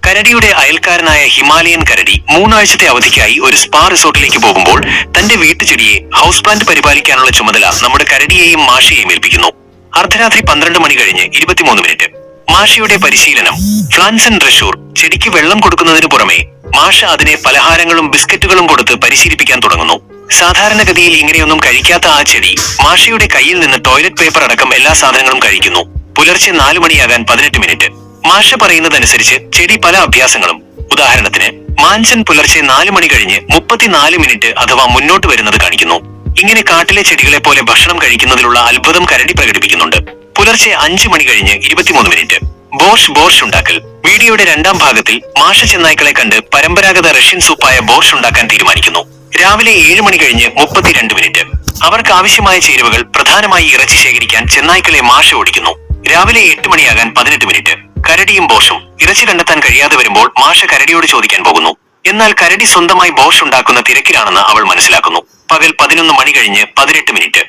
കരടിയുടെ അയൽക്കാരനായ ഹിമാലയൻ കരടി 3 ആഴ്ചത്തെ അവധിക്കായി ഒരു സ്പാ റിസോർട്ടിലേക്ക് പോകുമ്പോൾ തന്റെ വീട്ടുചെടിയെ ഹൗസ് പ്ലാന്റ് പരിപാലിക്കാനുള്ള ചുമതല നമ്മുടെ കരടിയെയും മാഷയെയും ഏൽപ്പിക്കുന്നു. അർദ്ധരാത്രി 12 മണി കഴിഞ്ഞ് 23 മിനിറ്റ്. മാഷയുടെ പരിശീലനം. ഫ്ലാൻസൻ ഡ്രഷൂർ. ചെടിക്ക് വെള്ളം കൊടുക്കുന്നതിനു പുറമെ മാഷ അതിനെ പലഹാരങ്ങളും ബിസ്ക്കറ്റുകളും കൊടുത്ത് പരിശീലിപ്പിക്കാൻ തുടങ്ങുന്നു. സാധാരണഗതിയിൽ ഇങ്ങനെയൊന്നും കഴിക്കാത്ത ആ ചെടി മാഷയുടെ കയ്യിൽ നിന്ന് ടോയ്ലറ്റ് പേപ്പർ അടക്കം എല്ലാ സാധനങ്ങളും കഴിക്കുന്നു. പുലർച്ചെ 4 മണിയാകാൻ 18 മിനിറ്റ്. മാഷ പറയുന്നതനുസരിച്ച് ചെടി പല അഭ്യാസങ്ങളും, ഉദാഹരണത്തിന് മാഞ്ചൻ പുലർച്ചെ 4 മണി കഴിഞ്ഞ് 34 മിനിറ്റ് അഥവാ മുന്നോട്ട് വരുന്നത് കാണിക്കുന്നു. ഇങ്ങനെ കാട്ടിലെ ചെടികളെ പോലെ ഭക്ഷണം കഴിക്കുന്നതിലുള്ള അത്ഭുതം കരടി പ്രകടിപ്പിക്കുന്നുണ്ട്. പുലർച്ചെ 5 മണി കഴിഞ്ഞ് 23 മിനിറ്റ്. ബോർഷ് ഉണ്ടാക്കൽ. വീഡിയോയുടെ 2ാം ഭാഗത്തിൽ മാഷ ചെന്നായ്ക്കളെ കണ്ട് പരമ്പരാഗത റഷ്യൻ സൂപ്പായ ബോർഷ് ഉണ്ടാക്കാൻ തീരുമാനിക്കുന്നു. രാവിലെ 7 മണി കഴിഞ്ഞ് 32 മിനിറ്റ്. അവർക്ക് ആവശ്യമായ ചേരുവകൾ, പ്രധാനമായി ഇറച്ചി ശേഖരിക്കാൻ ചെന്നായ്ക്കളെ മാഷ ഓടിക്കുന്നു. രാവിലെ 8 മണിയാകാൻ 18 മിനിറ്റ്. കരടിയും ബോഷും ഇറച്ചി കണ്ടെത്താൻ കഴിയാതെ വരുമ്പോൾ മാഷ കരടിയോട് ചോദിക്കാൻ പോകുന്നു. എന്നാൽ കരടി സ്വന്തമായി ബോഷ് ഉണ്ടാക്കുന്ന തിരക്കിലാണെന്ന് അവൾ മനസ്സിലാക്കുന്നു. പകൽ 11 മണി കഴിഞ്ഞ് 18 മിനിറ്റ്.